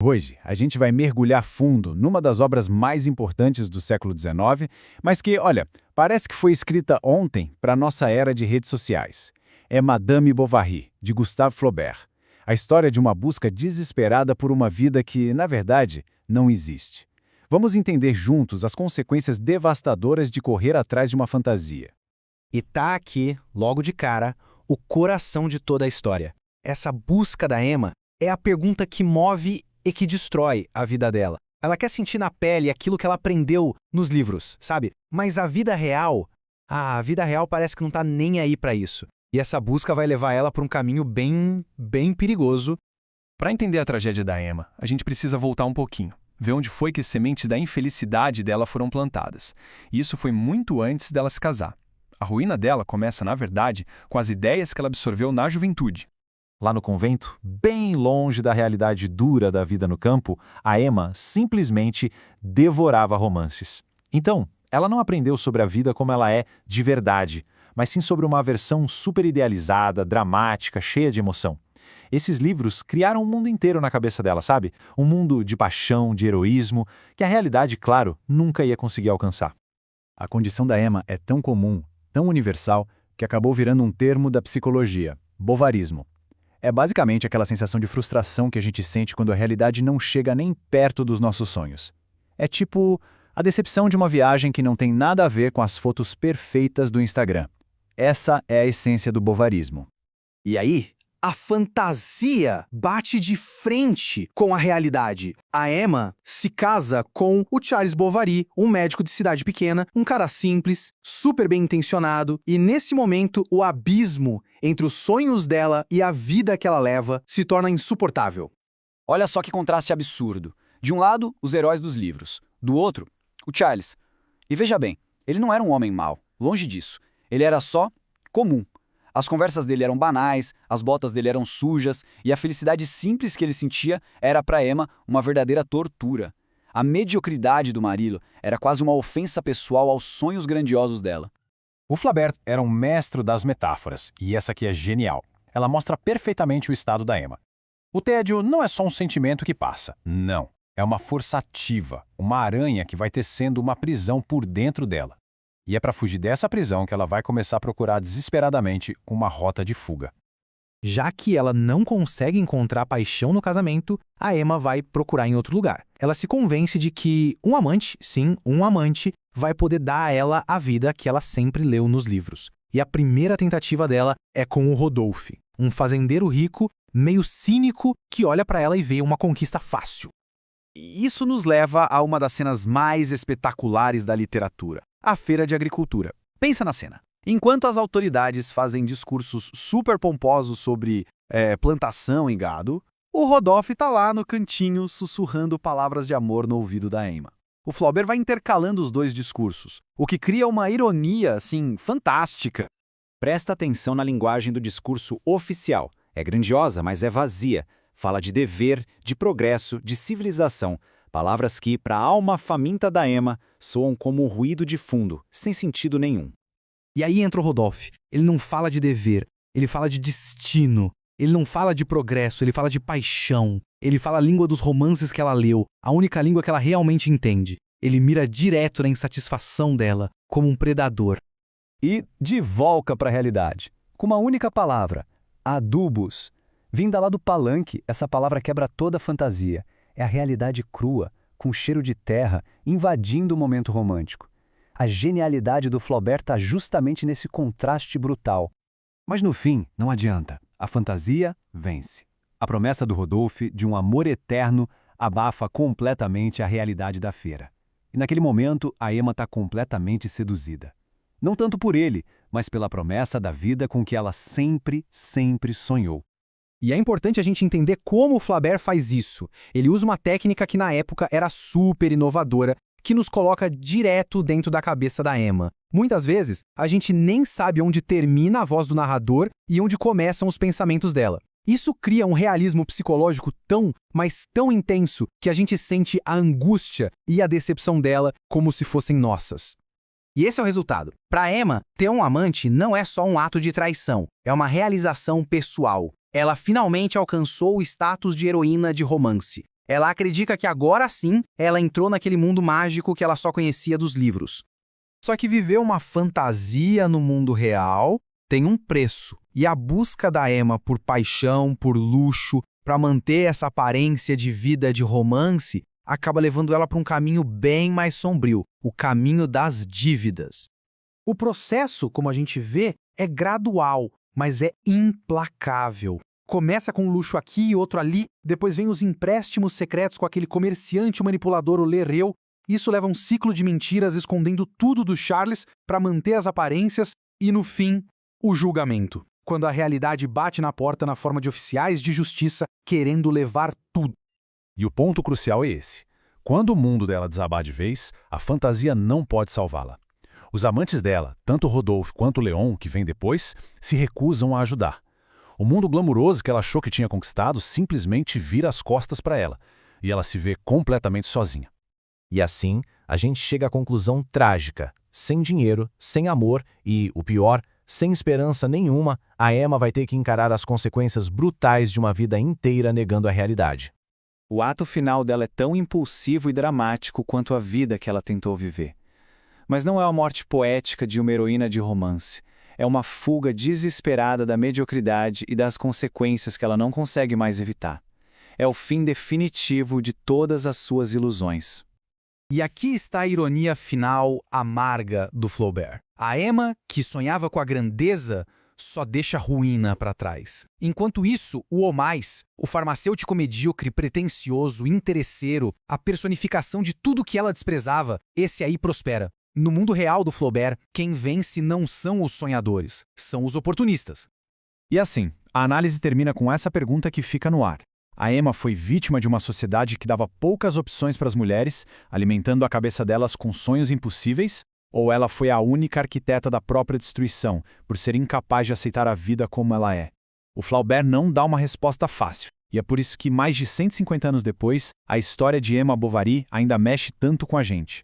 Hoje, a gente vai mergulhar fundo numa das obras mais importantes do século XIX, mas que, olha, parece que foi escrita ontem para a nossa era de redes sociais. É Madame Bovary, de Gustave Flaubert. A história de uma busca desesperada por uma vida que, na verdade, não existe. Vamos entender juntos as consequências devastadoras de correr atrás de uma fantasia. E tá aqui, logo de cara, o coração de toda a história. Essa busca da Emma é a pergunta que move e que destrói a vida dela. Ela quer sentir na pele aquilo que ela aprendeu nos livros, sabe? Mas a vida real parece que não tá nem aí pra isso. E essa busca vai levar ela por um caminho bem perigoso. Para entender a tragédia da Emma, a gente precisa voltar um pouquinho, ver onde foi que as sementes da infelicidade dela foram plantadas. E isso foi muito antes dela se casar. A ruína dela começa, na verdade, com as ideias que ela absorveu na juventude. Lá no convento, bem longe da realidade dura da vida no campo, a Emma simplesmente devorava romances. Então, ela não aprendeu sobre a vida como ela é de verdade, mas sim sobre uma versão super idealizada, dramática, cheia de emoção. Esses livros criaram um mundo inteiro na cabeça dela, sabe? Um mundo de paixão, de heroísmo, que a realidade, claro, nunca ia conseguir alcançar. A condição da Emma é tão comum, tão universal, que acabou virando um termo da psicologia, bovarismo. É basicamente aquela sensação de frustração que a gente sente quando a realidade não chega nem perto dos nossos sonhos. É tipo a decepção de uma viagem que não tem nada a ver com as fotos perfeitas do Instagram. Essa é a essência do bovarismo. E aí, a fantasia bate de frente com a realidade. A Emma se casa com o Charles Bovary, um médico de cidade pequena, um cara simples, super bem intencionado, e nesse momento o abismo entre os sonhos dela e a vida que ela leva se torna insuportável. Olha só que contraste absurdo. De um lado, os heróis dos livros. Do outro, o Charles. E veja bem, ele não era um homem mau, longe disso. Ele era só comum. As conversas dele eram banais, as botas dele eram sujas, e a felicidade simples que ele sentia era para Emma uma verdadeira tortura. A mediocridade do marido era quase uma ofensa pessoal aos sonhos grandiosos dela. O Flaubert era um mestre das metáforas, e essa aqui é genial. Ela mostra perfeitamente o estado da Emma. O tédio não é só um sentimento que passa, não. É uma força ativa, uma aranha que vai tecendo uma prisão por dentro dela. E é para fugir dessa prisão que ela vai começar a procurar desesperadamente uma rota de fuga. Já que ela não consegue encontrar paixão no casamento, a Emma vai procurar em outro lugar. Ela se convence de que um amante, sim, um amante, vai poder dar a ela a vida que ela sempre leu nos livros. E a primeira tentativa dela é com o Rodolphe, um fazendeiro rico, meio cínico, que olha para ela e vê uma conquista fácil. Isso nos leva a uma das cenas mais espetaculares da literatura, a Feira de Agricultura. Pensa na cena. Enquanto as autoridades fazem discursos super pomposos sobre plantação e gado, o Rodolphe tá lá no cantinho sussurrando palavras de amor no ouvido da Emma. O Flaubert vai intercalando os dois discursos, o que cria uma ironia, assim, fantástica. Presta atenção na linguagem do discurso oficial. É grandiosa, mas é vazia. Fala de dever, de progresso, de civilização. Palavras que, para a alma faminta da Emma, soam como um ruído de fundo, sem sentido nenhum. E aí entra o Rodolphe. Ele não fala de dever, ele fala de destino. Ele não fala de progresso, ele fala de paixão. Ele fala a língua dos romances que ela leu, a única língua que ela realmente entende. Ele mira direto na insatisfação dela, como um predador. E de volta para a realidade, com uma única palavra, adubos. Vinda lá do palanque, essa palavra quebra toda a fantasia. É a realidade crua, com cheiro de terra, invadindo o momento romântico. A genialidade do Flaubert está justamente nesse contraste brutal. Mas no fim, não adianta. A fantasia vence. A promessa do Rodolphe de um amor eterno abafa completamente a realidade da feira. E naquele momento, a Emma está completamente seduzida. Não tanto por ele, mas pela promessa da vida com que ela sempre sonhou. E é importante a gente entender como o Flaubert faz isso. Ele usa uma técnica que na época era super inovadora, que nos coloca direto dentro da cabeça da Emma. Muitas vezes, a gente nem sabe onde termina a voz do narrador e onde começam os pensamentos dela. Isso cria um realismo psicológico tão, mas tão intenso que a gente sente a angústia e a decepção dela como se fossem nossas. E esse é o resultado. Para Emma, ter um amante não é só um ato de traição, é uma realização pessoal. Ela finalmente alcançou o status de heroína de romance. Ela acredita que agora sim ela entrou naquele mundo mágico que ela só conhecia dos livros. Só que viver uma fantasia no mundo real tem um preço. E a busca da Emma por paixão, por luxo, para manter essa aparência de vida de romance, acaba levando ela para um caminho bem mais sombrio, o caminho das dívidas. O processo, como a gente vê, é gradual, mas é implacável. Começa com um luxo aqui e outro ali, depois vem os empréstimos secretos com aquele comerciante manipulador, o Lereu. Isso leva um ciclo de mentiras escondendo tudo do Charles para manter as aparências e, no fim, o julgamento. Quando a realidade bate na porta na forma de oficiais de justiça querendo levar tudo. E o ponto crucial é esse. Quando o mundo dela desabar de vez, a fantasia não pode salvá-la. Os amantes dela, tanto Rodolphe quanto Leon, que vem depois, se recusam a ajudar. O mundo glamuroso que ela achou que tinha conquistado simplesmente vira as costas para ela, e ela se vê completamente sozinha. E assim, a gente chega à conclusão trágica. Sem dinheiro, sem amor e, o pior, sem esperança nenhuma, a Emma vai ter que encarar as consequências brutais de uma vida inteira negando a realidade. O ato final dela é tão impulsivo e dramático quanto a vida que ela tentou viver. Mas não é a morte poética de uma heroína de romance. É uma fuga desesperada da mediocridade e das consequências que ela não consegue mais evitar. É o fim definitivo de todas as suas ilusões. E aqui está a ironia final amarga do Flaubert. A Emma, que sonhava com a grandeza, só deixa ruína para trás. Enquanto isso, o Homais, o farmacêutico medíocre, pretensioso, interesseiro, a personificação de tudo que ela desprezava, esse aí prospera. No mundo real do Flaubert, quem vence não são os sonhadores, são os oportunistas. E assim, a análise termina com essa pergunta que fica no ar. A Emma foi vítima de uma sociedade que dava poucas opções para as mulheres, alimentando a cabeça delas com sonhos impossíveis? Ou ela foi a única arquiteta da própria destruição, por ser incapaz de aceitar a vida como ela é? O Flaubert não dá uma resposta fácil, e é por isso que, mais de 150 anos depois, a história de Emma Bovary ainda mexe tanto com a gente.